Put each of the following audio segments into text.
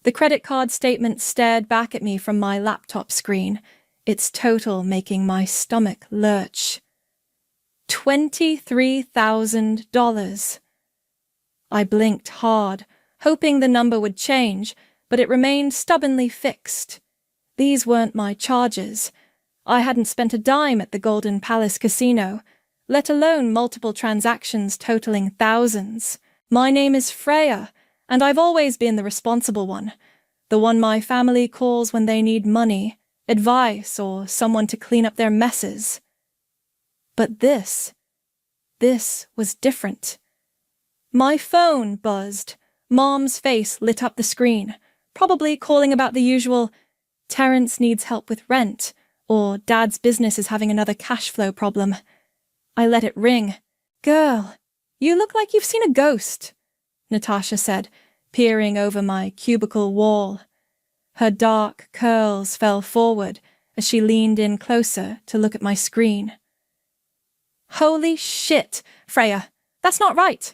The credit card statement stared back at me from my laptop screen, its total making my stomach lurch. $23,000. I blinked hard, hoping the number would change, but it remained stubbornly fixed. These weren't my charges. I hadn't spent a dime at the Golden Palace Casino, let alone multiple transactions totaling thousands. My name is Freya, and I've always been the responsible one, the one my family calls when they need money, advice, or someone to clean up their messes. But this was different. My phone buzzed. Mom's face lit up the screen, probably calling about the usual, Terrence needs help with rent, or Dad's business is having another cash flow problem. I let it ring. Girl, you look like you've seen a ghost, Natasha said, peering over my cubicle wall. Her dark curls fell forward as she leaned in closer to look at my screen. Holy shit, Freya, that's not right.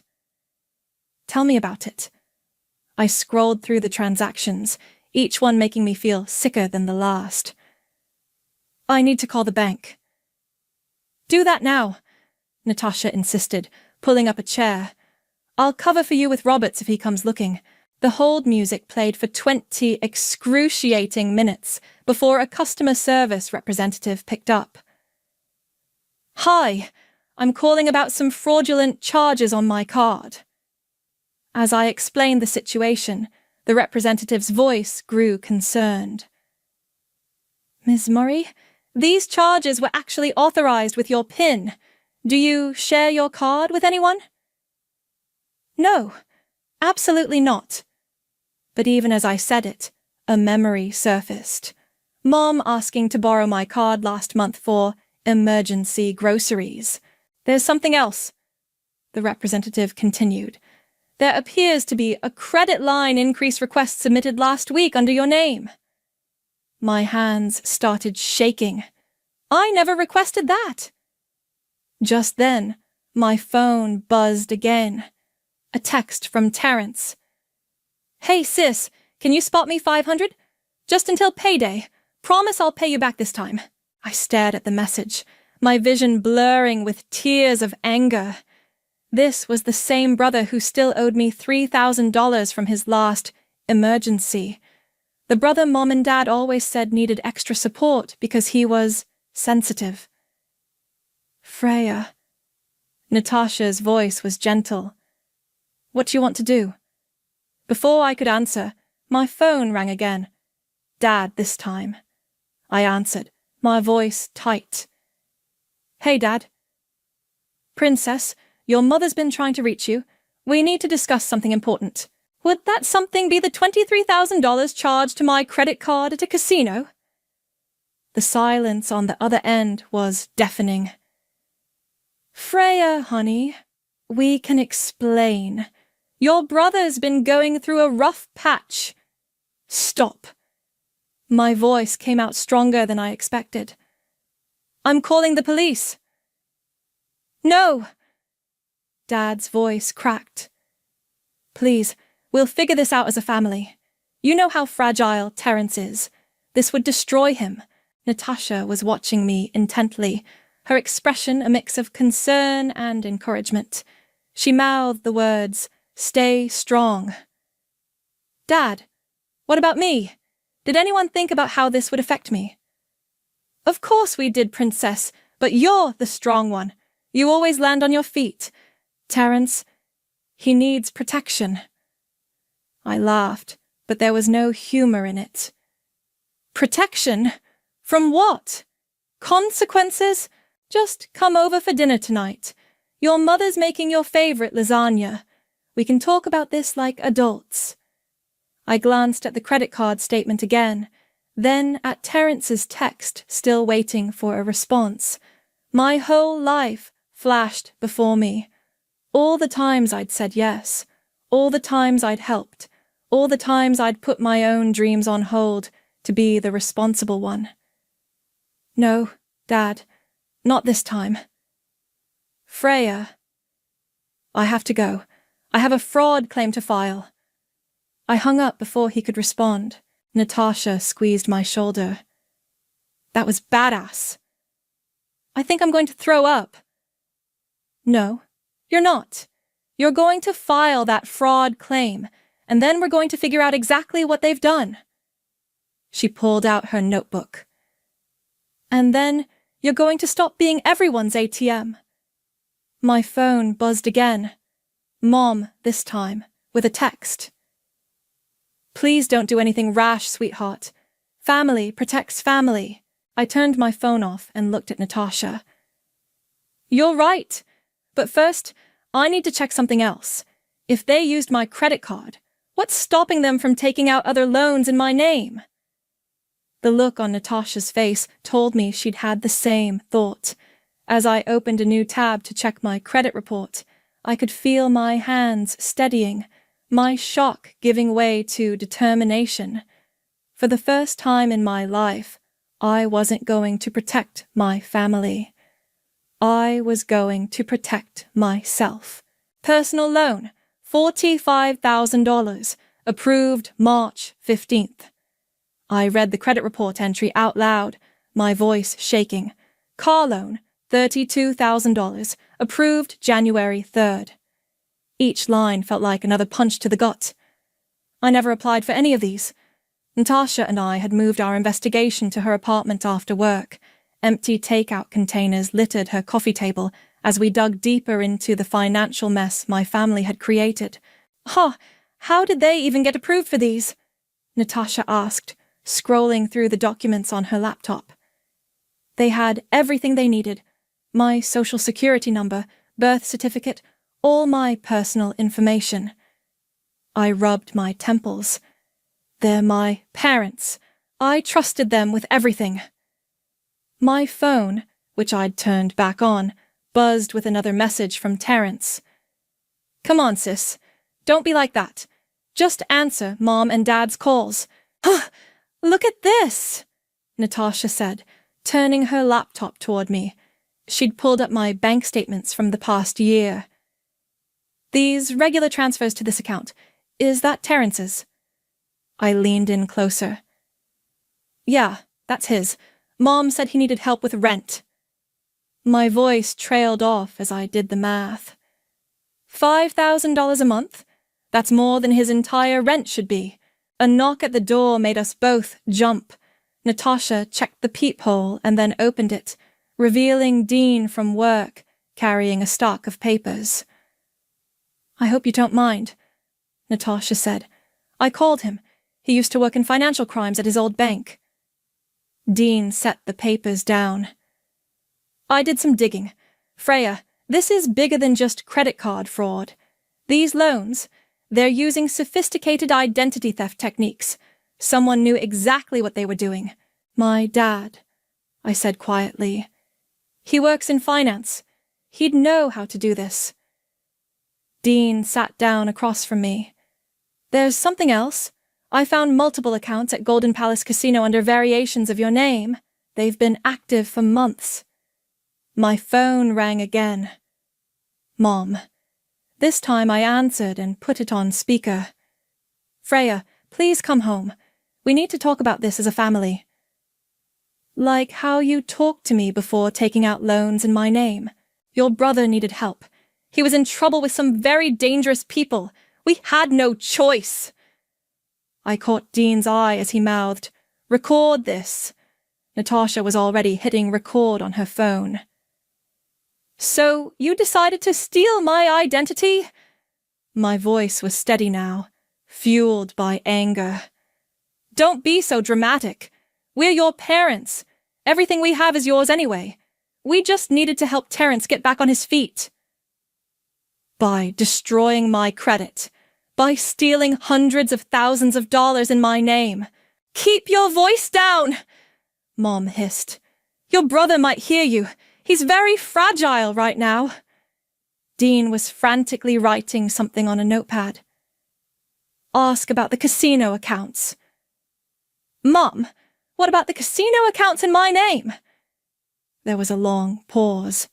Tell me about it. I scrolled through the transactions, each one making me feel sicker than the last. I need to call the bank. Do that now, Natasha insisted, pulling up a chair. I'll cover for you with Roberts if he comes looking. The hold music played for 20 excruciating minutes before a customer service representative picked up. Hi, I'm calling about some fraudulent charges on my card. As I explained the situation, the representative's voice grew concerned. Ms. Murray, these charges were actually authorized with your PIN. Do you share your card with anyone? No, absolutely not. But even as I said it, a memory surfaced. Mom asking to borrow my card last month for emergency groceries. There's something else, the representative continued. There appears to be a credit line increase request submitted last week under your name. My hands started shaking. I never requested that. Just then, my phone buzzed again. A text from Terrence. Hey sis, can you spot me $500? Just until payday. Promise I'll pay you back this time. I stared at the message, my vision blurring with tears of anger. This was the same brother who still owed me $3,000 from his last emergency. The brother Mom and Dad always said needed extra support because he was sensitive. Freya. Natasha's voice was gentle. What do you want to do? Before I could answer, my phone rang again. Dad this time. I answered, my voice tight. Hey, Dad. Princess, your mother's been trying to reach you. We need to discuss something important. Would that something be the $23,000 charged to my credit card at a casino? The silence on the other end was deafening. Freya, honey, we can explain. Your brother's been going through a rough patch. Stop. My voice came out stronger than I expected. I'm calling the police. No. Dad's voice cracked. Please, we'll figure this out as a family. You know how fragile Terrence is. This would destroy him. Natasha was watching me intently, her expression a mix of concern and encouragement. She mouthed the words, "Stay strong." Dad, what about me? Did anyone think about how this would affect me? Of course we did, Princess, but you're the strong one. You always land on your feet. Terrence, he needs protection. I laughed, but there was no humor in it. Protection? From what? Consequences? Just come over for dinner tonight. Your mother's making your favorite lasagna. We can talk about this like adults. I glanced at the credit card statement again, then at Terrence's text, still waiting for a response. My whole life flashed before me. All the times I'd said yes, all the times I'd helped, all the times I'd put my own dreams on hold to be the responsible one. No, Dad, not this time. Freya. I have to go. I have a fraud claim to file. I hung up before he could respond. Natasha squeezed my shoulder. That was badass. I think I'm going to throw up. No, you're not. You're going to file that fraud claim, and then we're going to figure out exactly what they've done. She pulled out her notebook. And then you're going to stop being everyone's ATM. My phone buzzed again. Mom, this time, with a text. Please don't do anything rash, sweetheart. Family protects family. I turned my phone off and looked at Natasha. You're right. But first, I need to check something else. If they used my credit card, what's stopping them from taking out other loans in my name? The look on Natasha's face told me she'd had the same thought. As I opened a new tab to check my credit report, I could feel my hands steadying, my shock giving way to determination. For the first time in my life, I wasn't going to protect my family. I was going to protect myself. Personal loan, $45,000, approved March 15th. I read the credit report entry out loud, my voice shaking. Car loan, $32,000, approved January 3rd. Each line felt like another punch to the gut. I never applied for any of these. Natasha and I had moved our investigation to her apartment after work. Empty takeout containers littered her coffee table as we dug deeper into the financial mess my family had created. How did they even get approved for these? Natasha asked, scrolling through the documents on her laptop. They had everything they needed. My social security number, birth certificate, all my personal information. I rubbed my temples. They're my parents. I trusted them with everything. My phone, which I'd turned back on, buzzed with another message from Terrence. Come on, sis. Don't be like that. Just answer Mom and Dad's calls. Look at this, Natasha said, turning her laptop toward me. She'd pulled up my bank statements from the past year. These regular transfers to this account. Is that Terrence's? I leaned in closer. Yeah, that's his. Mom said he needed help with rent. My voice trailed off as I did the math. $5,000 a month? That's more than his entire rent should be. A knock at the door made us both jump. Natasha checked the peephole and then opened it, revealing Dean from work, carrying a stock of papers. I hope you don't mind, Natasha said. I called him. He used to work in financial crimes at his old bank. Dean set the papers down. I did some digging. Freya, this is bigger than just credit card fraud. These loans, they're using sophisticated identity theft techniques. Someone knew exactly what they were doing. My dad, I said quietly. He works in finance. He'd know how to do this. Dean sat down across from me. There's something else. I found multiple accounts at Golden Palace Casino under variations of your name. They've been active for months. My phone rang again. Mom. This time I answered and put it on speaker. Freya, please come home. We need to talk about this as a family. Like how you talked to me before taking out loans in my name. Your brother needed help. He was in trouble with some very dangerous people. We had no choice. I caught Dean's eye as he mouthed, "Record this." Natasha was already hitting record on her phone. So, you decided to steal my identity? My voice was steady now, fueled by anger. Don't be so dramatic. We're your parents. Everything we have is yours anyway. We just needed to help Terrence get back on his feet. By destroying my credit. By stealing hundreds of thousands of dollars in my name. Keep your voice down, Mom hissed. Your brother might hear you. He's very fragile right now. Dean was frantically writing something on a notepad. Ask about the casino accounts. Mom, what about the casino accounts in my name? There was a long pause.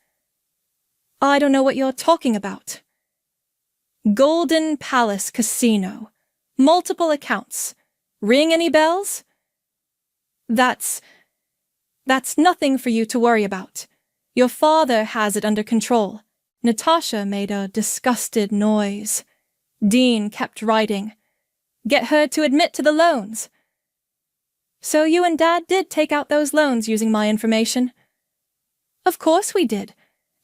I don't know what you're talking about. Golden Palace Casino. Multiple accounts. Ring any bells? That's nothing for you to worry about. Your father has it under control. Natasha made a disgusted noise. Dean kept writing. Get her to admit to the loans. So you and Dad did take out those loans using my information? Of course we did.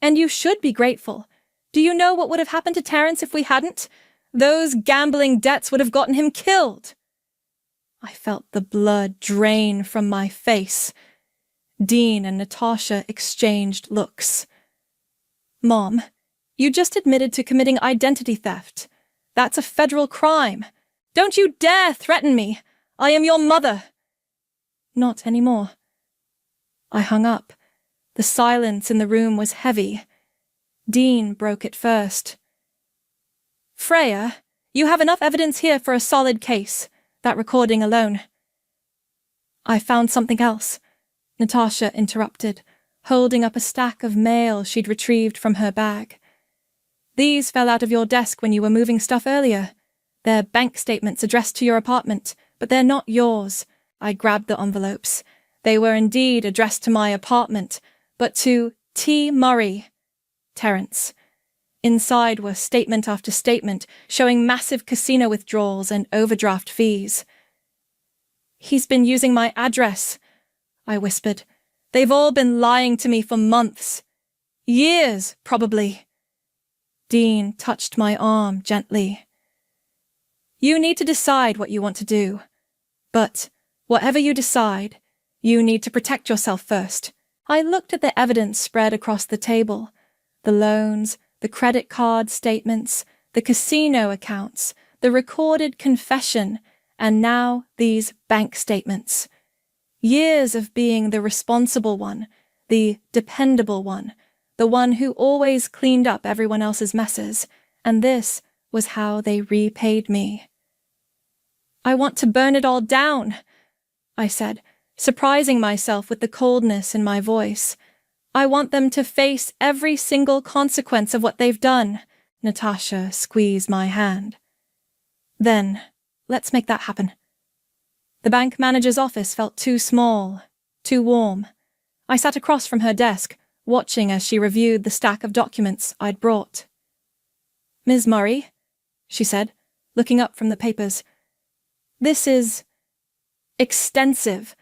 And you should be grateful. Do you know what would have happened to Terence if we hadn't? Those gambling debts would have gotten him killed. I felt the blood drain from my face. Dean and Natasha exchanged looks. Mom, you just admitted to committing identity theft. That's a federal crime. Don't you dare threaten me. I am your mother. Not anymore. I hung up. The silence in the room was heavy. Dean broke it first. Freya, you have enough evidence here for a solid case, that recording alone. I found something else, Natasha interrupted, holding up a stack of mail she'd retrieved from her bag. These fell out of your desk when you were moving stuff earlier. They're bank statements addressed to your apartment, but they're not yours. I grabbed the envelopes. They were indeed addressed to my apartment, but to T. Murray, Terence. Inside were statement after statement showing massive casino withdrawals and overdraft fees. He's been using my address, I whispered. They've all been lying to me for months. Years, probably. Dean touched my arm gently. You need to decide what you want to do. But whatever you decide, you need to protect yourself first. I looked at the evidence spread across the table. The loans, the credit card statements, the casino accounts, the recorded confession, and now these bank statements. Years of being the responsible one, the dependable one, the one who always cleaned up everyone else's messes, and this was how they repaid me. I want to burn it all down, I said, surprising myself with the coldness in my voice. I want them to face every single consequence of what they've done. Natasha squeezed my hand. Then, let's make that happen. The bank manager's office felt too small, too warm. I sat across from her desk, watching as she reviewed the stack of documents I'd brought. Ms. Murray, she said, looking up from the papers, this is extensive.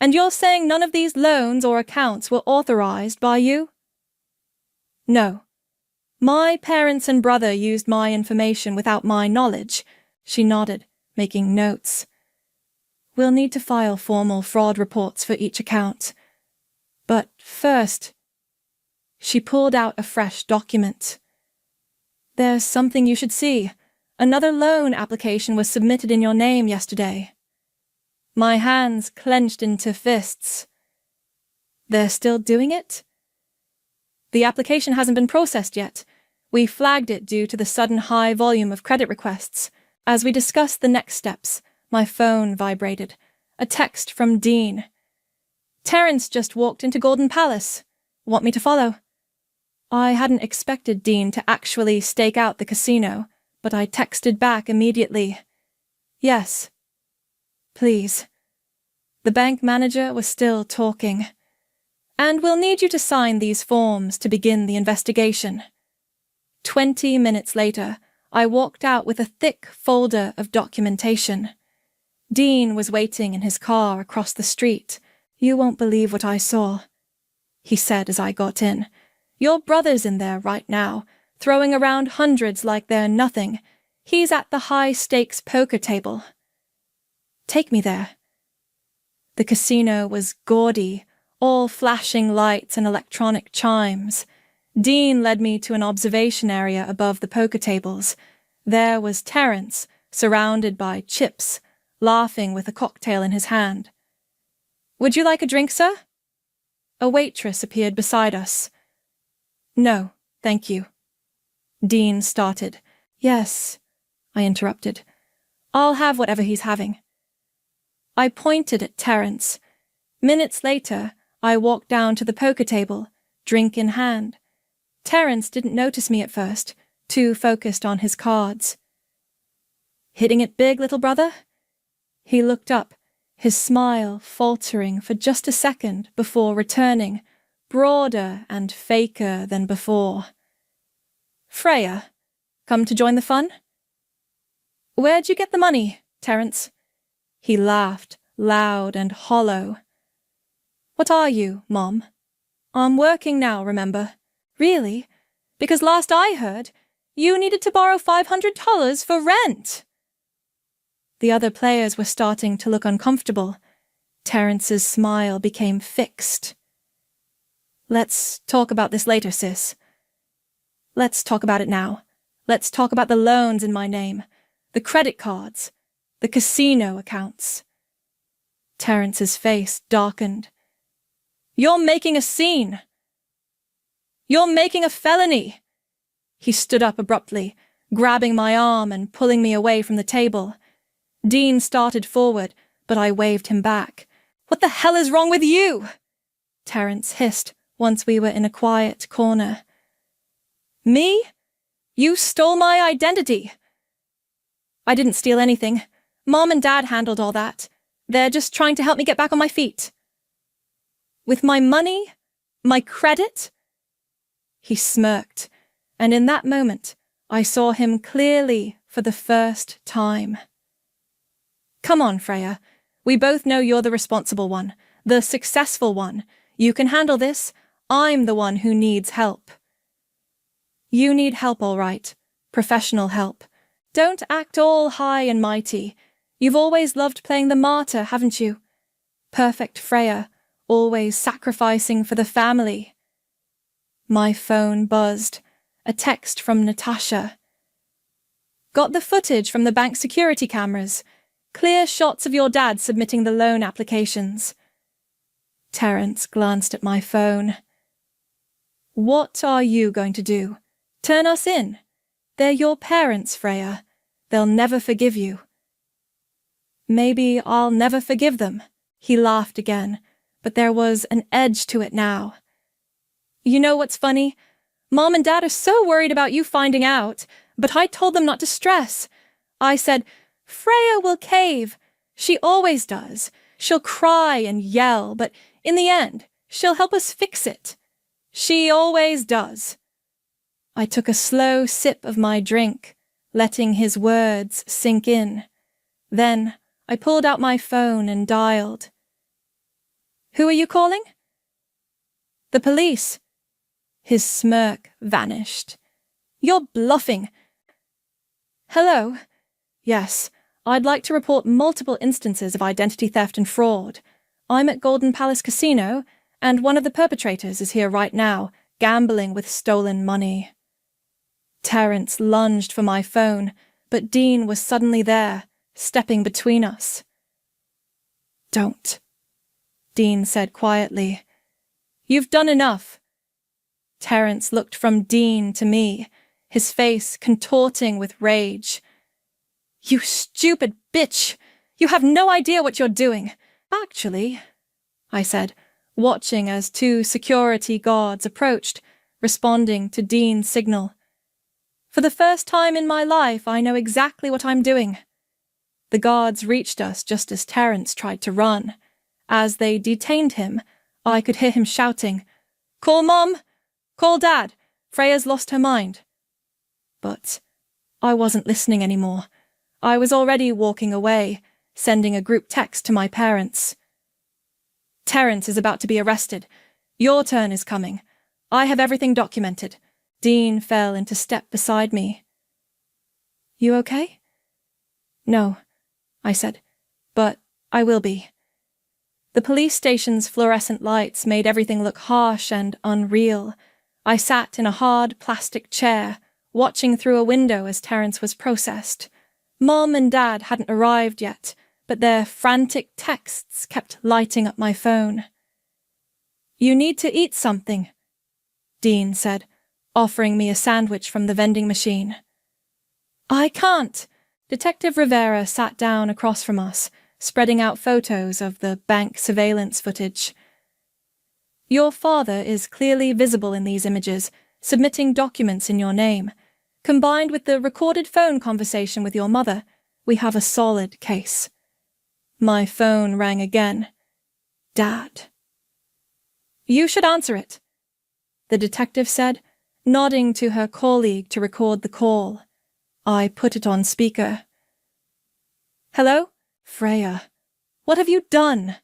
And you're saying none of these loans or accounts were authorized by you? No. My parents and brother used my information without my knowledge. She nodded, making notes. We'll need to file formal fraud reports for each account. But first, she pulled out a fresh document. There's something you should see. Another loan application was submitted in your name yesterday. My hands clenched into fists. They're still doing it? The application hasn't been processed yet. We flagged it due to the sudden high volume of credit requests. As we discussed the next steps, my phone vibrated. A text from Dean. Terence just walked into Golden Palace. Want me to follow? I hadn't expected Dean to actually stake out the casino, but I texted back immediately. Yes. Please. The bank manager was still talking. And we'll need you to sign these forms to begin the investigation. 20 minutes later, I walked out with a thick folder of documentation. Dean was waiting in his car across the street. You won't believe what I saw, he said as I got in. Your brother's in there right now, throwing around hundreds like they're nothing. He's at the high-stakes poker table. Take me there. The casino was gaudy, all flashing lights and electronic chimes. Dean led me to an observation area above the poker tables. There was Terence, surrounded by chips, laughing with a cocktail in his hand. Would you like a drink, sir? A waitress appeared beside us. No, thank you. Dean started. Yes, I interrupted. I'll have whatever he's having. I pointed at Terence. Minutes later, I walked down to the poker table, drink in hand. Terence didn't notice me at first, too focused on his cards. Hitting it big, little brother? He looked up, his smile faltering for just a second before returning, broader and faker than before. Freya, come to join the fun? Where'd you get the money, Terence? He laughed, loud and hollow. What are you, Mom? I'm working now, remember? Really? Because last I heard, you needed to borrow $500 for rent. The other players were starting to look uncomfortable. Terence's smile became fixed. Let's talk about this later, sis. Let's talk about it now. Let's talk about the loans in my name, the credit cards, the casino accounts. Terence's face darkened. You're making a scene. You're making a felony. He stood up abruptly, grabbing my arm and pulling me away from the table. Dean started forward, but I waved him back. What the hell is wrong with you? Terence hissed once we were in a quiet corner. Me? You stole my identity. I didn't steal anything. Mom and Dad handled all that. They're just trying to help me get back on my feet. With my money? My credit? He smirked, and in that moment, I saw him clearly for the first time. Come on, Freya. We both know you're the responsible one, the successful one. You can handle this. I'm the one who needs help. You need help, all right. Professional help. Don't act all high and mighty. You've always loved playing the martyr, haven't you? Perfect Freya, always sacrificing for the family. My phone buzzed. A text from Natasha. Got the footage from the bank security cameras. Clear shots of your dad submitting the loan applications. Terence glanced at my phone. What are you going to do? Turn us in? They're your parents, Freya. They'll never forgive you. Maybe I'll never forgive them. He laughed again, but there was an edge to it now. You know what's funny? Mom and Dad are so worried about you finding out, but I told them not to stress. I said, Freya will cave. She always does. She'll cry and yell, but in the end, she'll help us fix it. She always does. I took a slow sip of my drink, letting his words sink in. Then I pulled out my phone and dialed. Who are you calling? The police. His smirk vanished. You're bluffing. Hello? Yes, I'd like to report multiple instances of identity theft and fraud. I'm at Golden Palace Casino, and one of the perpetrators is here right now, gambling with stolen money. Terence lunged for my phone, but Dean was suddenly there, stepping between us. Don't, Dean said quietly. You've done enough. Terence looked from Dean to me, his face contorting with rage. You stupid bitch! You have no idea what you're doing. Actually, I said, watching as 2 security guards approached, responding to Dean's signal. For the first time in my life, I know exactly what I'm doing. The guards reached us just as Terence tried to run. As they detained him, I could hear him shouting, Call Mom! Call Dad! Freya's lost her mind. But I wasn't listening anymore. I was already walking away, sending a group text to my parents. Terence is about to be arrested. Your turn is coming. I have everything documented. Dean fell into step beside me. You okay? No, I said, but I will be. The police station's fluorescent lights made everything look harsh and unreal. I sat in a hard plastic chair, watching through a window as Terence was processed. Mom and Dad hadn't arrived yet, but their frantic texts kept lighting up my phone. You need to eat something, Dean said, offering me a sandwich from the vending machine. I can't. Detective Rivera sat down across from us, spreading out photos of the bank surveillance footage. Your father is clearly visible in these images, submitting documents in your name. Combined with the recorded phone conversation with your mother, We have a solid case. My phone rang again. Dad. You should answer it, the detective said, nodding to her colleague to record the call. I put it on speaker. Hello? Freya. What have you done?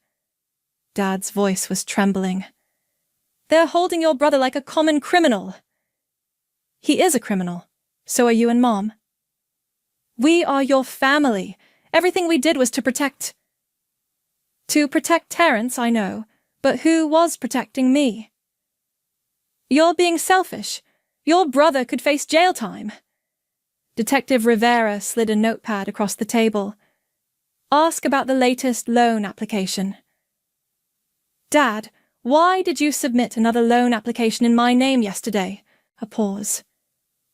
Dad's voice was trembling. They're holding your brother like a common criminal. He is a criminal. So are you and Mom. We are your family. Everything we did was to protect... To protect Terence, I know, but who was protecting me? You're being selfish. Your brother could face jail time. Detective Rivera slid a notepad across the table. Ask about the latest loan application. Dad, why did you submit another loan application in my name yesterday? A pause.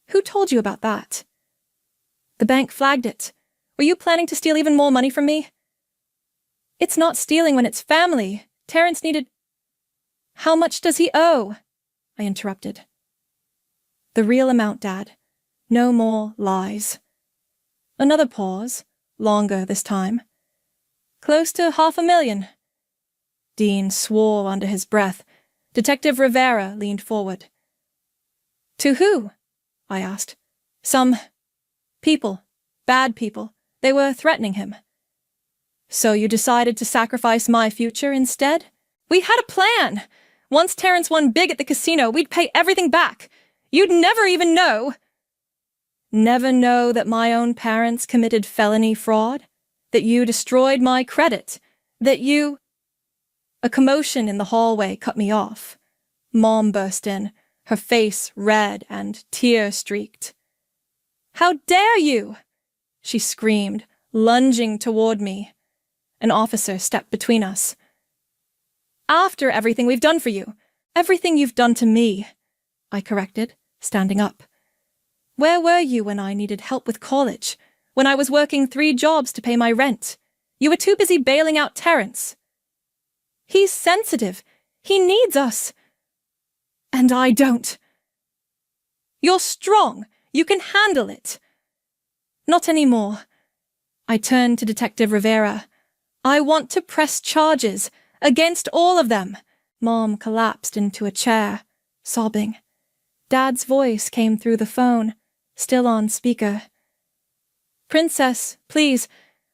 Who told you about that? The bank flagged it. Were you planning to steal even more money from me? It's not stealing when it's family. Terence needed... How much does he owe? I interrupted. The real amount, Dad. No more lies. Another pause, longer this time. Close to $500,000. Dean swore under his breath. Detective Rivera leaned forward. To who? I asked. Some people. Bad people. They were threatening him. So you decided to sacrifice my future instead? We had a plan! Once Terence won big at the casino, we'd pay everything back. You'd never even know. Never know that my own parents committed felony fraud? That you destroyed my credit? That you... A commotion in the hallway cut me off. Mom burst in, her face red and tear-streaked. How dare you! She screamed, lunging toward me. An officer stepped between us. After everything we've done for you. Everything you've done to me, I corrected, standing up. Where were you when I needed help with college? When I was working 3 jobs to pay my rent? You were too busy bailing out Terence. He's sensitive. He needs us. And I don't. You're strong. You can handle it. Not anymore. I turned to Detective Rivera. I want to press charges against all of them. Mom collapsed into a chair, sobbing. Dad's voice came through the phone, still on speaker. Princess, please,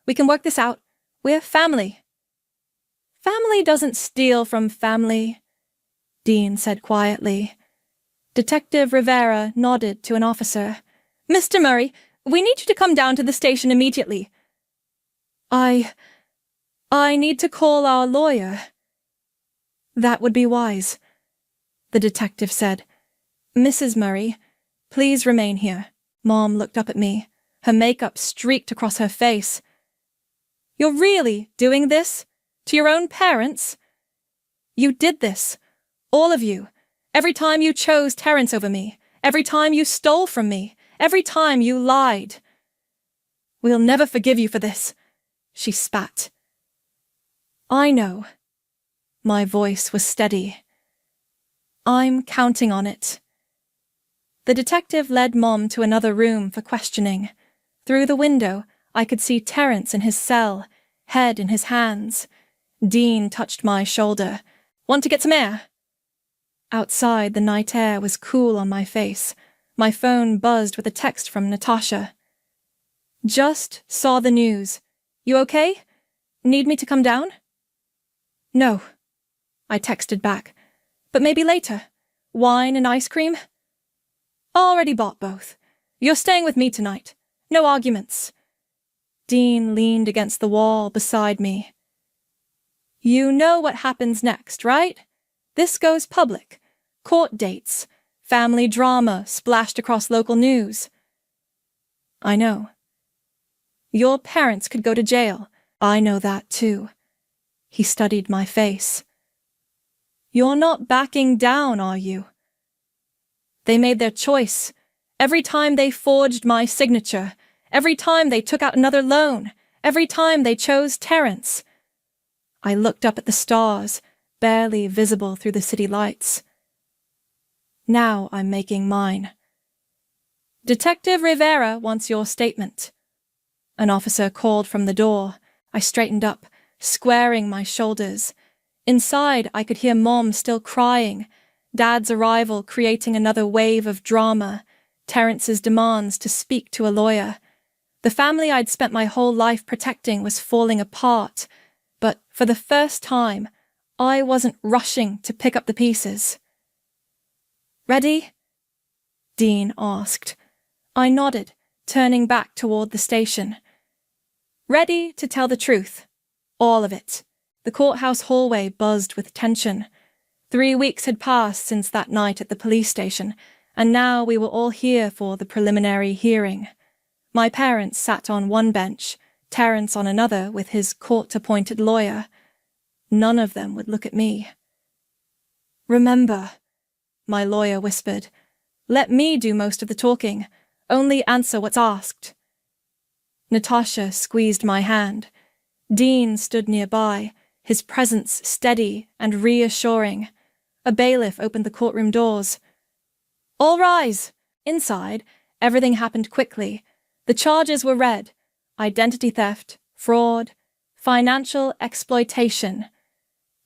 we can work this out. We're family. Family doesn't steal from family, Dean said quietly. Detective Rivera nodded to an officer. Mr. Murray, we need you to come down to the station immediately. I need to call our lawyer. That would be wise, the detective said. Mrs. Murray, please remain here. Mom looked up at me, her makeup streaked across her face. You're really doing this? To your own parents? You did this. All of you. Every time you chose Terence over me. Every time you stole from me. Every time you lied. We'll never forgive you for this, she spat. I know. My voice was steady. I'm counting on it. The detective led Mom to another room for questioning. Through the window, I could see Terence in his cell, head in his hands. Dean touched my shoulder. Want to get some air? Outside, the night air was cool on my face. My phone buzzed with a text from Natasha. Just saw the news. You okay? Need me to come down? No, I texted back. But maybe later. Wine and ice cream? Already bought both. You're staying with me tonight. No arguments. Dean leaned against the wall beside me. You know what happens next, right? This goes public. Court dates. Family drama splashed across local news. I know. Your parents could go to jail. I know that too. He studied my face. You're not backing down, are you? They made their choice. Every time they forged my signature. Every time they took out another loan. Every time they chose Terence. I looked up at the stars, barely visible through the city lights. Now I'm making mine. Detective Rivera wants your statement. An officer called from the door. I straightened up, squaring my shoulders. Inside, I could hear Mom still crying, Dad's arrival creating another wave of drama, Terrence's demands to speak to a lawyer. The family I'd spent my whole life protecting was falling apart, but for the first time, I wasn't rushing to pick up the pieces. "Ready?" Dean asked. I nodded, turning back toward the station. Ready to tell the truth. All of it. The courthouse hallway buzzed with tension. 3 weeks had passed since that night at the police station, and now we were all here for the preliminary hearing. My parents sat on one bench, Terrence on another with his court-appointed lawyer. None of them would look at me. "Remember," my lawyer whispered, "let me do most of the talking. Only answer what's asked." Natasha squeezed my hand. Dean stood nearby, his presence steady and reassuring. A bailiff opened the courtroom doors. "All rise!" Inside, everything happened quickly. The charges were read: identity theft, fraud, financial exploitation.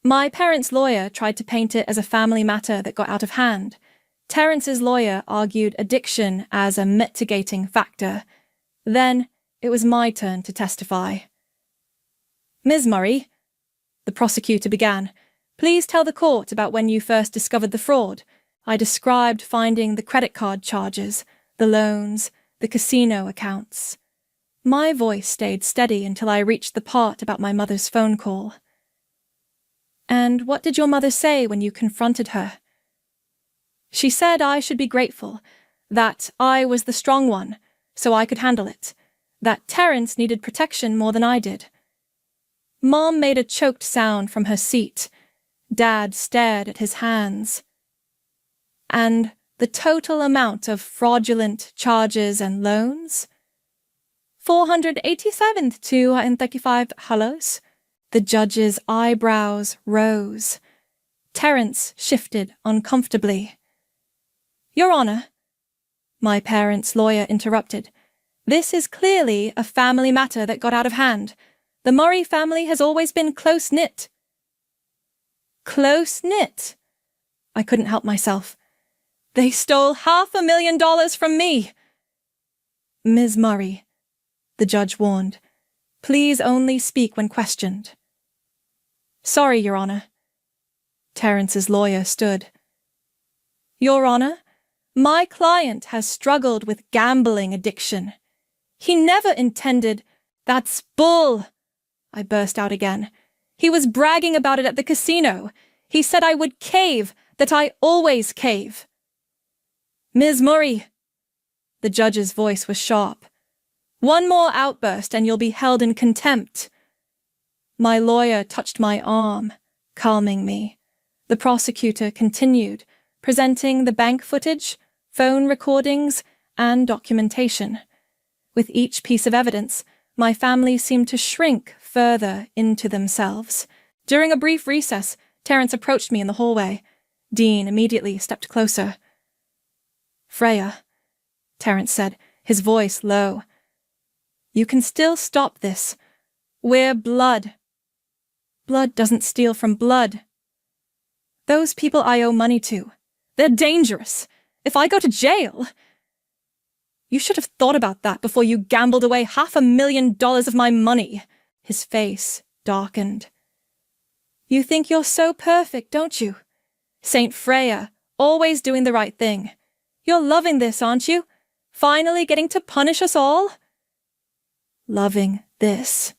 My parents' lawyer tried to paint it as a family matter that got out of hand. Terrence's lawyer argued addiction as a mitigating factor. Then it was my turn to testify. "Ms. Murray," the prosecutor began, "please tell the court about when you first discovered the fraud." I described finding the credit card charges, the loans, the casino accounts. My voice stayed steady until I reached the part about my mother's phone call. "And what did your mother say when you confronted her?" "She said I should be grateful, that I was the strong one, so I could handle it, that Terrence needed protection more than I did." Mom made a choked sound from her seat. Dad stared at his hands. "And the total amount of fraudulent charges and loans?" $487,235. The judge's eyebrows rose. Terrence shifted uncomfortably. "Your Honor," my parents' lawyer interrupted, "this is clearly a family matter that got out of hand. The Murray family has always been close-knit." "Close-knit?" I couldn't help myself. "They stole $500,000 from me." "Ms. Murray," the judge warned, "please only speak when questioned." "Sorry, Your Honor." Terrence's lawyer stood. "Your Honor, my client has struggled with gambling addiction. He never intended—" "That's bull!" I burst out again. "He was bragging about it at the casino. He said I would cave, that I always cave." "Ms. Murray!" The judge's voice was sharp. "One more outburst and you'll be held in contempt." My lawyer touched my arm, calming me. The prosecutor continued, presenting the bank footage, phone recordings, and documentation. With each piece of evidence, my family seemed to shrink further into themselves. During a brief recess, Terrence approached me in the hallway. Dean immediately stepped closer. "Freya," Terrence said, his voice low, "you can still stop this. We're blood. Blood doesn't steal from blood. Those people I owe money to, they're dangerous. If I go to jail—" "You should have thought about that before you gambled away $500,000 of my money." His face darkened. "You think you're so perfect, don't you? Saint Freya, always doing the right thing. You're loving this, aren't you? Finally getting to punish us all?" Loving this.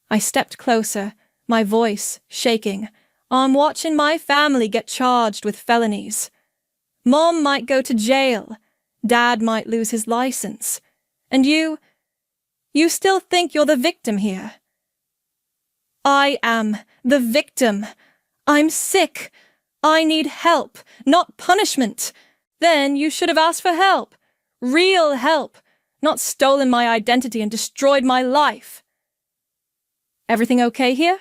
I stepped closer, my voice shaking. "I'm watching my family get charged with felonies. Mom might go to jail. Dad might lose his license. And you still think you're the victim here." "I am the victim. I'm sick. I need help, not punishment. Then you should have asked for help. Real help, not stolen my identity and destroyed my life." "Everything okay here?"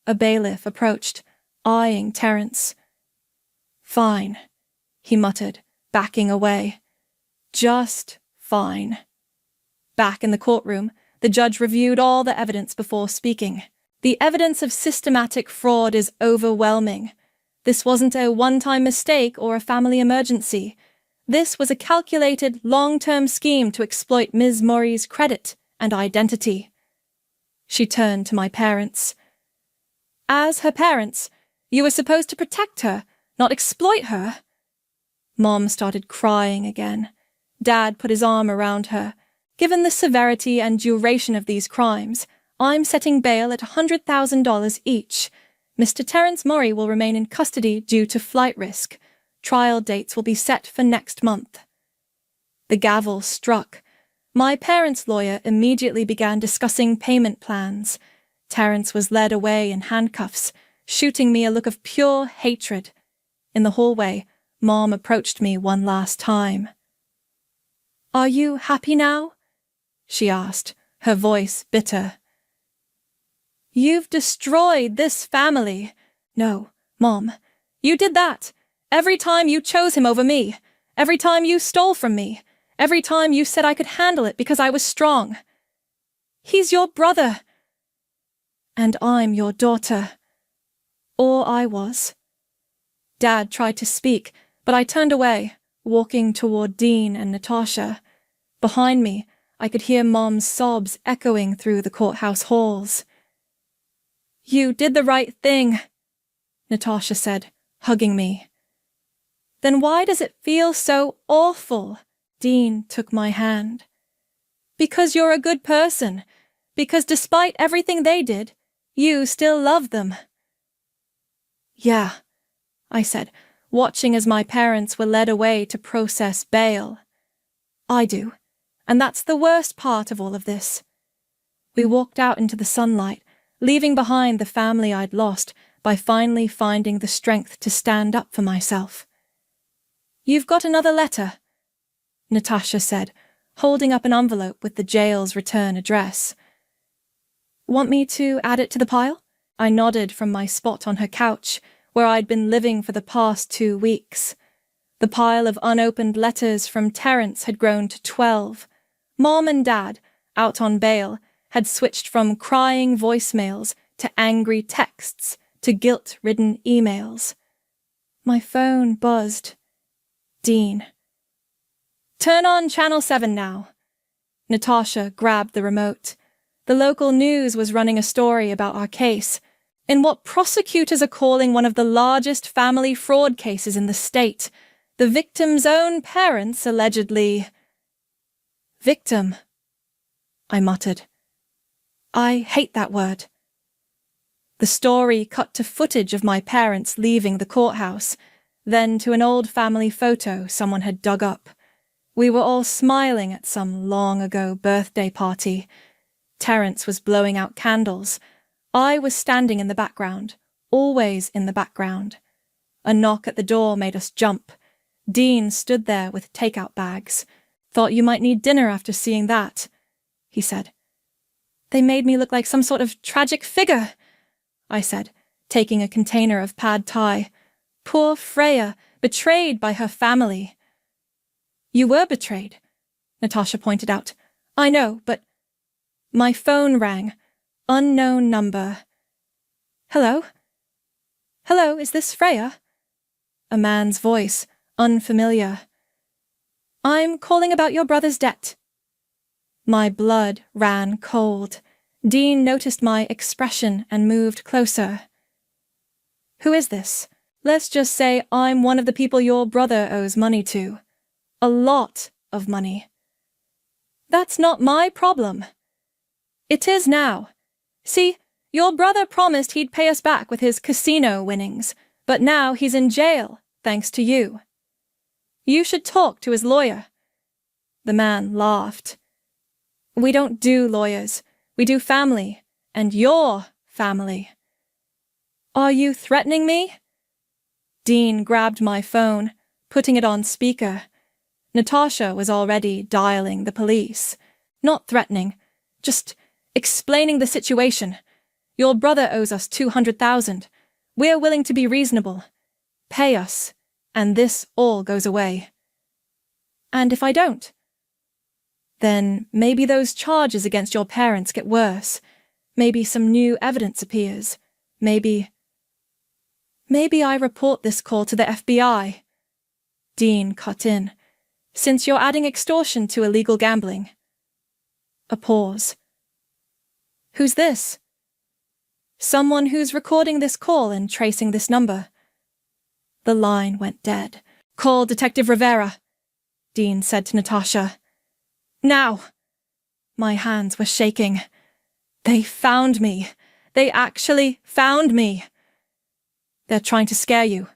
A bailiff approached, eyeing Terrence. "Fine," he muttered, backing away. "Just fine." Back in the courtroom, the judge reviewed all the evidence before speaking. The evidence of systematic fraud is overwhelming. This wasn't a one-time mistake or a family emergency. This was a calculated, long-term scheme to exploit Ms. Murray's credit and identity. She turned to my parents. As her parents, you were supposed to protect her, not exploit her. Mom started crying again. Dad put his arm around her. Given the severity and duration of these crimes, I'm setting bail at $100,000 each. Mr. Terence Murray will remain in custody due to flight risk. Trial dates will be set for next month. The gavel struck. My parents' lawyer immediately began discussing payment plans. Terence was led away in handcuffs, shooting me a look of pure hatred. In the hallway, Mom approached me one last time. "Are you happy now?" she asked, her voice bitter. "You've destroyed this family." "No, Mom, you did that. Every time you chose him over me. Every time you stole from me. Every time you said I could handle it because I was strong. He's your brother. And I'm your daughter. Or I was." Dad tried to speak, but I turned away, walking toward Dean and Natasha. Behind me, I could hear Mom's sobs echoing through the courthouse halls. "You did the right thing," Natasha said, hugging me. "Then why does it feel so awful?" Dean took my hand. "Because you're a good person. Because despite everything they did, you still love them." "Yeah," I said, watching as my parents were led away to process bail. "I do, and that's the worst part of all of this." We walked out into the sunlight, leaving behind the family I'd lost by finally finding the strength to stand up for myself. "You've got another letter," Natasha said, holding up an envelope with the jail's return address. "Want me to add it to the pile?" I nodded from my spot on her couch, where I'd been living for the past 2 weeks. The pile of unopened letters from Terence had grown to 12. Mom and Dad, out on bail, had switched from crying voicemails to angry texts to guilt-ridden emails. My phone buzzed. Dean. "Turn on Channel 7 now." Natasha grabbed the remote. The local news was running a story about our case, in what prosecutors are calling one of the largest family fraud cases in the state. The victim's own parents allegedly... "Victim," I muttered. I hate that word. The story cut to footage of my parents leaving the courthouse, then to an old family photo someone had dug up. We were all smiling at some long-ago birthday party. Terence was blowing out candles. I was standing in the background, always in the background. A knock at the door made us jump. Dean stood there with takeout bags. "Thought you might need dinner after seeing that," he said. "They made me look like some sort of tragic figure," I said, taking a container of pad thai. "Poor Freya, betrayed by her family." "You were betrayed," Natasha pointed out. "I know, but..." My phone rang. Unknown number. "Hello? Hello, is this Freya?" A man's voice, unfamiliar. "I'm calling about your brother's debt." My blood ran cold. Dean noticed my expression and moved closer. "Who is this? Let's just say I'm one of the people your brother owes money to. A lot of money." "That's not my problem." "It is now. See, your brother promised he'd pay us back with his casino winnings, but now he's in jail, thanks to you. You should talk to his lawyer." The man laughed. "We don't do lawyers. We do family, and your family." "Are you threatening me?" Dean grabbed my phone, putting it on speaker. Natasha was already dialing the police. "Not threatening, just explaining the situation. Your brother owes us $200,000. We're willing to be reasonable. Pay us, and this all goes away." "And if I don't?" Then maybe those charges against your parents get worse. Maybe some new evidence appears. Maybe I report this call to the FBI. Dean cut in. Since you're adding extortion to illegal gambling. A pause. Who's this? Someone who's recording this call and tracing this number. The line went dead. Call Detective Rivera, Dean said to Natasha. Now! My hands were shaking. They found me. They actually found me. They're trying to scare you,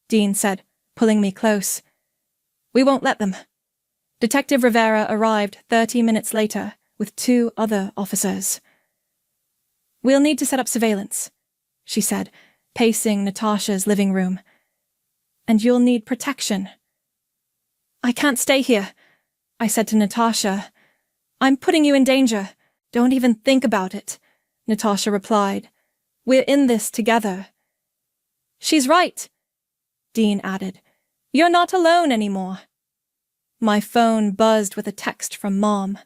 Dean said, pulling me close. We won't let them. Detective Rivera arrived 30 minutes later with 2 other officers. We'll need to set up surveillance, she said, pacing Natasha's living room. And you'll need protection. I can't stay here, I said to Natasha. I'm putting you in danger. Don't even think about it, Natasha replied. We're in this together. She's right, Dean added. You're not alone anymore. My phone buzzed with a text from Mom.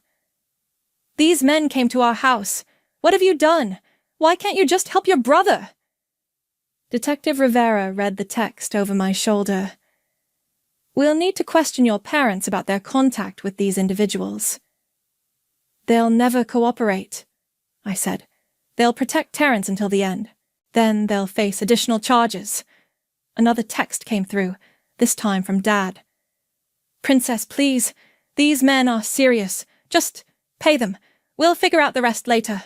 These men came to our house. What have you done? Why can't you just help your brother? Detective Rivera read the text over my shoulder. We'll need to question your parents about their contact with these individuals. They'll never cooperate, I said. They'll protect Terrence until the end. Then they'll face additional charges. Another text came through, this time from Dad. Princess, please. These men are serious. Just pay them. We'll figure out the rest later.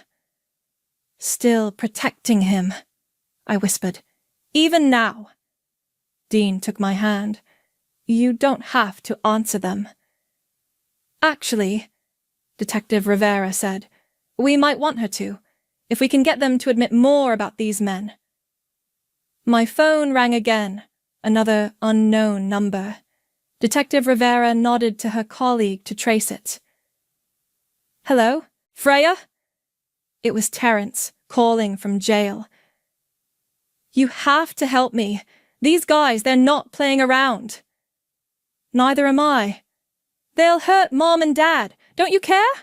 Still protecting him, I whispered. Even now. Dean took my hand. You don't have to answer them. Actually, Detective Rivera said, we might want her to, if we can get them to admit more about these men. My phone rang again, another unknown number. Detective Rivera nodded to her colleague to trace it. Hello, Freya? It was Terrence, calling from jail. You have to help me. These guys, they're not playing around. Neither am I. They'll hurt Mom and Dad. Don't you care?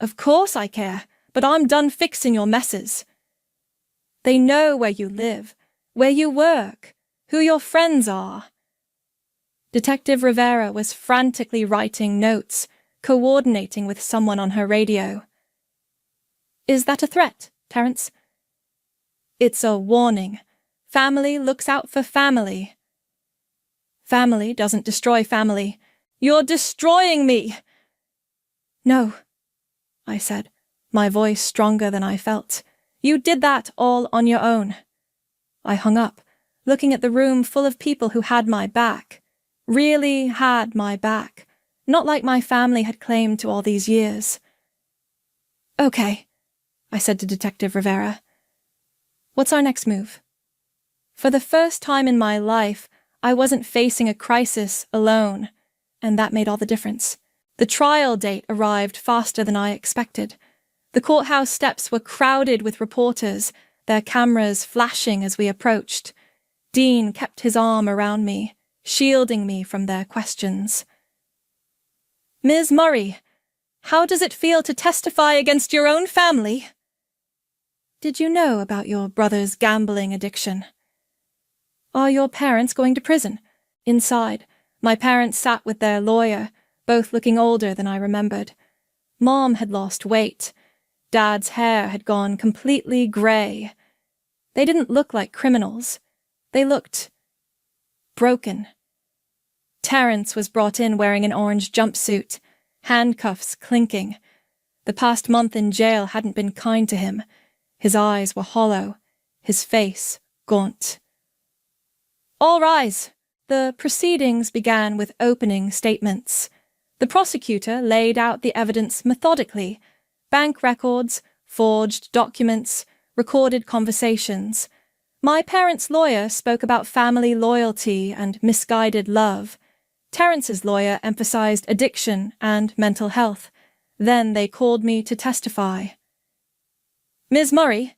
Of course I care, but I'm done fixing your messes. They know where you live, where you work, who your friends are. Detective Rivera was frantically writing notes, coordinating with someone on her radio. Is that a threat, Terrence? It's a warning. Family looks out for family. Family doesn't destroy family. You're destroying me! No, I said, my voice stronger than I felt. You did that all on your own. I hung up, looking at the room full of people who had my back. Really had my back. Not like my family had claimed to all these years. Okay, I said to Detective Rivera. What's our next move? For the first time in my life, I wasn't facing a crisis alone, and that made all the difference. The trial date arrived faster than I expected. The courthouse steps were crowded with reporters, their cameras flashing as we approached. Dean kept his arm around me, shielding me from their questions. Ms. Murray, how does it feel to testify against your own family? Did you know about your brother's gambling addiction? Are your parents going to prison? Inside, my parents sat with their lawyer, both looking older than I remembered. Mom had lost weight. Dad's hair had gone completely grey. They didn't look like criminals. They looked broken. Terrence was brought in wearing an orange jumpsuit, handcuffs clinking. The past month in jail hadn't been kind to him. His eyes were hollow, his face gaunt. All rise. The proceedings began with opening statements. The prosecutor laid out the evidence methodically: bank records, forged documents, recorded conversations. My parents' lawyer spoke about family loyalty and misguided love. Terrence's lawyer emphasized addiction and mental health. Then they called me to testify. Ms. Murray,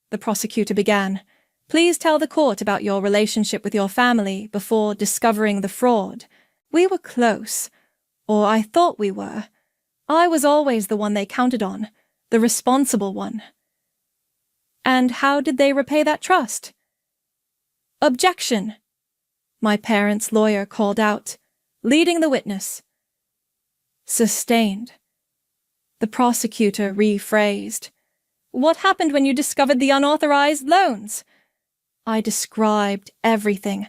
the prosecutor began, please tell the court about your relationship with your family before discovering the fraud. We were close. Or I thought we were. I was always the one they counted on, the responsible one. And how did they repay that trust? Objection! My parents' lawyer called out, leading the witness. Sustained. The prosecutor rephrased. What happened when you discovered the unauthorized loans? I described everything.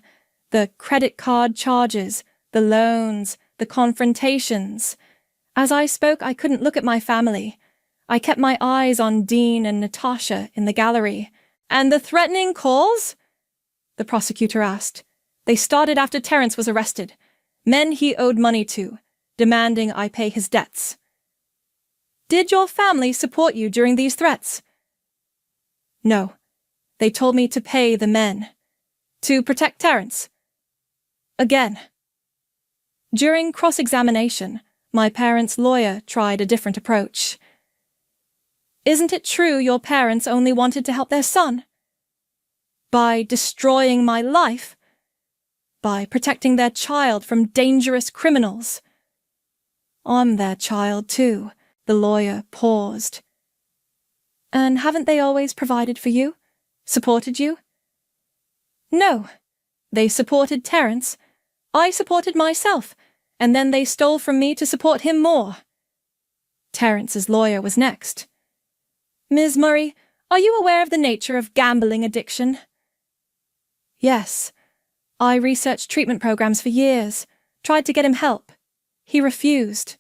The credit card charges, the loans, the confrontations. As I spoke, I couldn't look at my family. I kept my eyes on Dean and Natasha in the gallery. And the threatening calls? The prosecutor asked. They started after Terence was arrested. Men he owed money to, demanding I pay his debts. Did your family support you during these threats? No. They told me to pay the men. To protect Terence. Again. During cross-examination, my parents' lawyer tried a different approach. Isn't it true your parents only wanted to help their son? By destroying my life? By protecting their child from dangerous criminals? I'm their child too. The lawyer paused. And haven't they always provided for you? Supported you? No. They supported Terence. I supported myself, and then they stole from me to support him more. Terence's lawyer was next. Ms. Murray, are you aware of the nature of gambling addiction? Yes. I researched treatment programs for years, tried to get him help. He refused.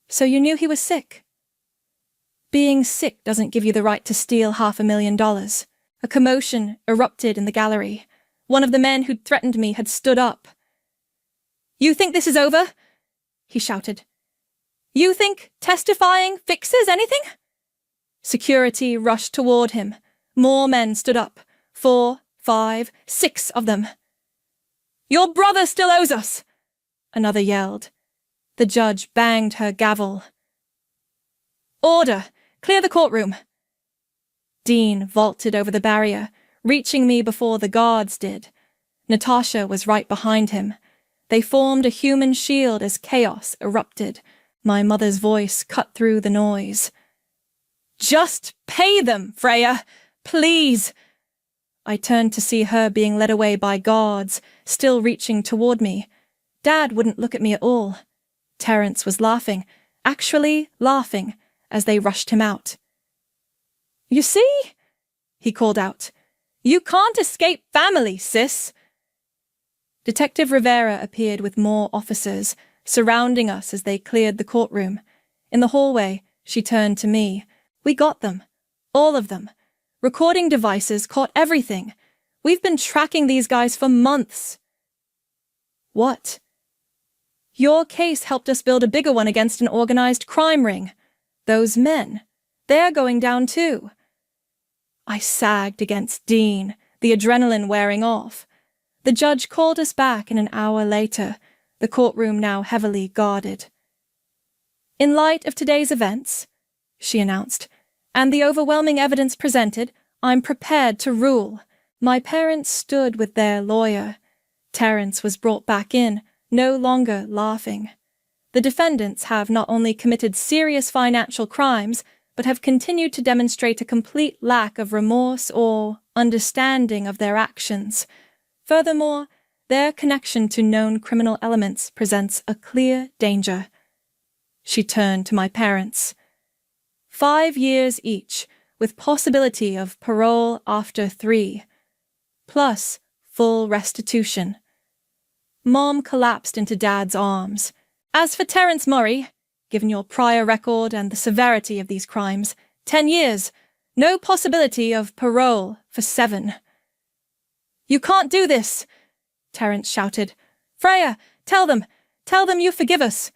So you knew he was sick? Being sick doesn't give you the right to steal $500,000. A commotion erupted in the gallery. One of the men who'd threatened me had stood up. You think this is over? He shouted. You think testifying fixes anything? Security rushed toward him. More men stood up. 4, 5, 6 of them. Your brother still owes us! Another yelled. The judge banged her gavel. Order! Clear the courtroom! Dean vaulted over the barrier, reaching me before the guards did. Natasha was right behind him. They formed a human shield as chaos erupted. My mother's voice cut through the noise. Just pay them, Freya! Please! I turned to see her being led away by guards, still reaching toward me. Dad wouldn't look at me at all. Terence was laughing, actually laughing, as they rushed him out. You see? He called out. You can't escape family, sis. Detective Rivera appeared with more officers, surrounding us as they cleared the courtroom. In the hallway, she turned to me. We got them. All of them. Recording devices caught everything. We've been tracking these guys for months. What? Your case helped us build a bigger one against an organized crime ring. Those men. They're going down too. I sagged against Dean, the adrenaline wearing off. The judge called us back an hour later, the courtroom now heavily guarded. In light of today's events, she announced, and the overwhelming evidence presented, I'm prepared to rule. My parents stood with their lawyer. Terence was brought back in, no longer laughing. The defendants have not only committed serious financial crimes, but have continued to demonstrate a complete lack of remorse or understanding of their actions. Furthermore, their connection to known criminal elements presents a clear danger. She turned to my parents. 5 years each, with possibility of parole after 3, plus full restitution. Mom collapsed into Dad's arms. As for Terence Murray, given your prior record and the severity of these crimes, 10 years, no possibility of parole for 7. You can't do this, Terence shouted. Freya, tell them you forgive us.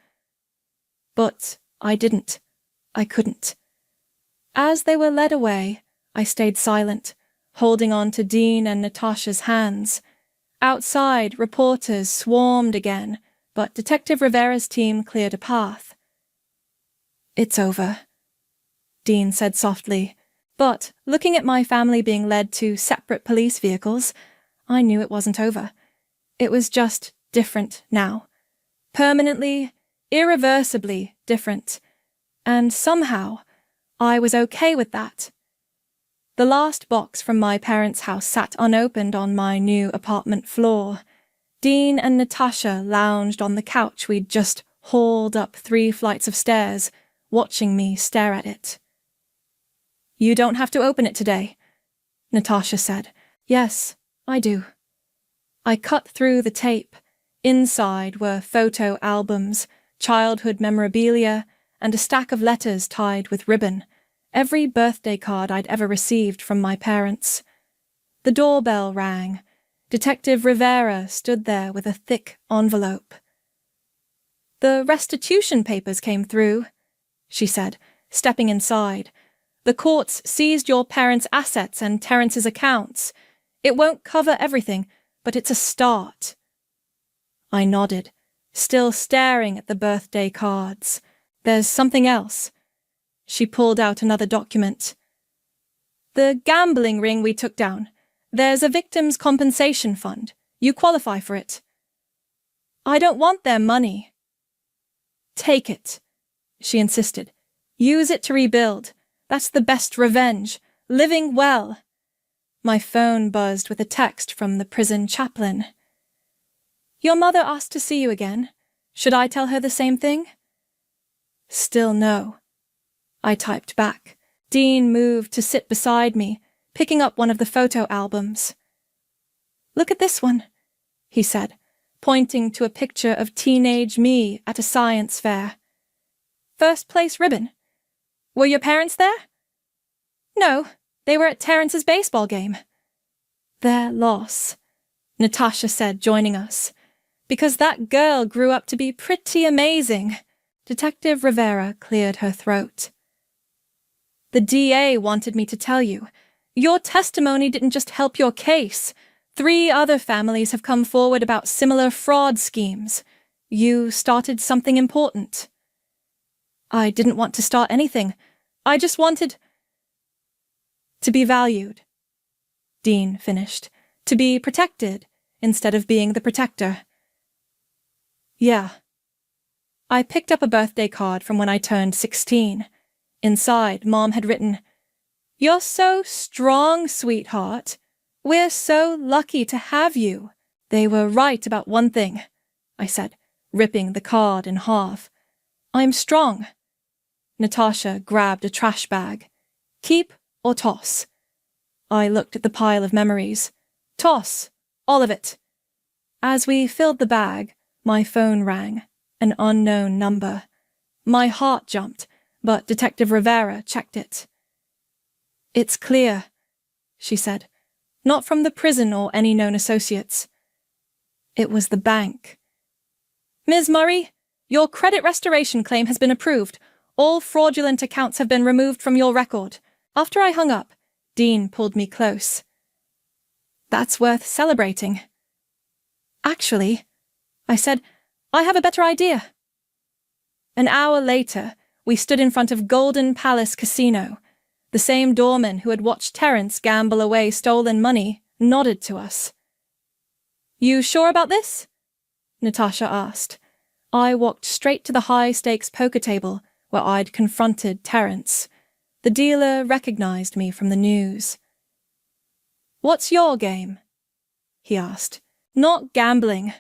But I didn't. I couldn't. As they were led away, I stayed silent, holding on to Dean and Natasha's hands. Outside, reporters swarmed again, but Detective Rivera's team cleared a path. It's over, Dean said softly, but looking at my family being led to separate police vehicles, I knew it wasn't over. It was just different now. Permanently, irreversibly different. And somehow, I was okay with that. The last box from my parents' house sat unopened on my new apartment floor. Dean and Natasha lounged on the couch we'd just hauled up 3 flights of stairs, watching me stare at it. "You don't have to open it today," Natasha said. "Yes, I do." I cut through the tape. Inside were photo albums, childhood memorabilia, and a stack of letters tied with ribbon, every birthday card I'd ever received from my parents. The doorbell rang. Detective Rivera stood there with a thick envelope. "The restitution papers came through," she said, stepping inside. "The courts seized your parents' assets and Terrence's accounts. It won't cover everything, but it's a start." I nodded, still staring at the birthday cards. "There's something else." She pulled out another document. "The gambling ring we took down. There's a victims' compensation fund. You qualify for it." "I don't want their money." "Take it," she insisted. "Use it to rebuild. That's the best revenge. Living well." My phone buzzed with a text from the prison chaplain. "Your mother asked to see you again. Should I tell her the same thing?" "Still no." I typed back. Dean moved to sit beside me, picking up one of the photo albums. "Look at this one," he said, pointing to a picture of teenage me at a science fair. "First place ribbon. Were your parents there?" "No, they were at Terrence's baseball game." "Their loss," Natasha said, joining us. "Because that girl grew up to be pretty amazing." Detective Rivera cleared her throat. "The DA wanted me to tell you. Your testimony didn't just help your case. 3 other families have come forward about similar fraud schemes. You started something important." "I didn't want to start anything. I just wanted to be valued," Dean finished. "To be protected instead of being the protector." "Yeah." I picked up a birthday card from when I turned 16. Inside, Mom had written, "You're so strong, sweetheart. We're so lucky to have you." "They were right about one thing," I said, ripping the card in half. "I'm strong." Natasha grabbed a trash bag. "Keep or toss?" I looked at the pile of memories. "Toss. All of it." As we filled the bag, my phone rang. An unknown number. My heart jumped, but Detective Rivera checked it. "It's clear," she said. "Not from the prison or any known associates." It was the bank. "Ms. Murray, your credit restoration claim has been approved. All fraudulent accounts have been removed from your record." After I hung up, Dean pulled me close. "That's worth celebrating." "Actually," I said, "I have a better idea." An hour later, we stood in front of Golden Palace Casino. The same doorman who had watched Terrence gamble away stolen money nodded to us. "You sure about this?" Natasha asked. I walked straight to the high-stakes poker table where I'd confronted Terrence. The dealer recognized me from the news. "What's your game?" he asked. "Not gambling,"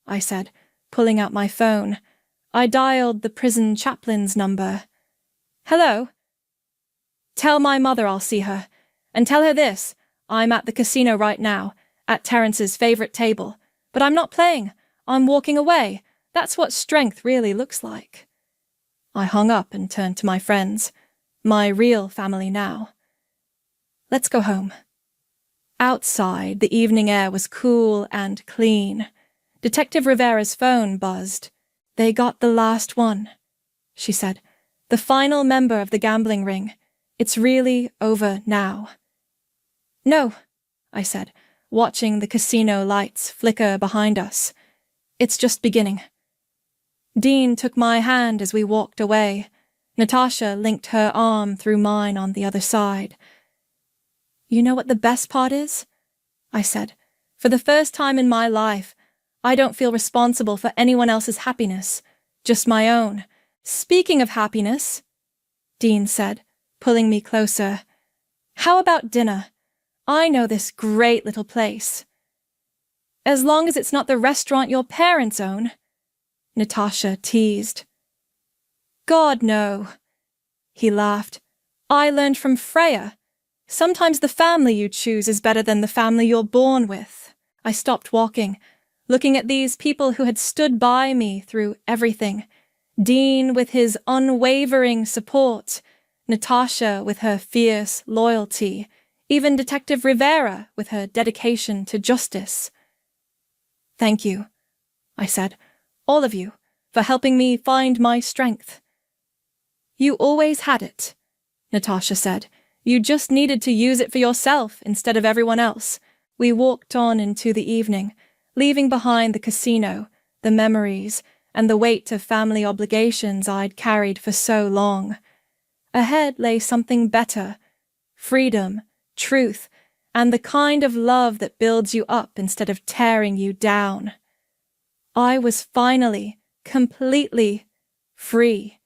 I said, pulling out my phone. I dialed the prison chaplain's number. "Hello?" "Tell my mother I'll see her. And tell her this, I'm at the casino right now, at Terrence's favorite table. But I'm not playing. I'm walking away. That's what strength really looks like." I hung up and turned to my friends. My real family now. "Let's go home." Outside, the evening air was cool and clean. Detective Rivera's phone buzzed. "They got the last one," she said. "The final member of the gambling ring. It's really over now." "No," I said, watching the casino lights flicker behind us. "It's just beginning." Dean took my hand as we walked away. Natasha linked her arm through mine on the other side. "You know what the best part is?" I said. "For the first time in my life, I don't feel responsible for anyone else's happiness, just my own. Speaking of happiness, Dean said, pulling me closer, how about dinner? I know this great little place. As long as it's not the restaurant your parents own, Natasha teased. God, no. He laughed. I learned from Freya. Sometimes the family you choose is better than the family you're born with. I stopped walking, looking at these people who had stood by me through everything. Dean with his unwavering support, Natasha with her fierce loyalty, even Detective Rivera with her dedication to justice. Thank you, I said, all of you, for helping me find my strength. You always had it, Natasha said. You just needed to use it for yourself instead of everyone else. We walked on into the evening, leaving behind the casino, the memories, and the weight of family obligations I'd carried for so long. Ahead lay something better, freedom, truth, and the kind of love that builds you up instead of tearing you down. I was finally, completely free.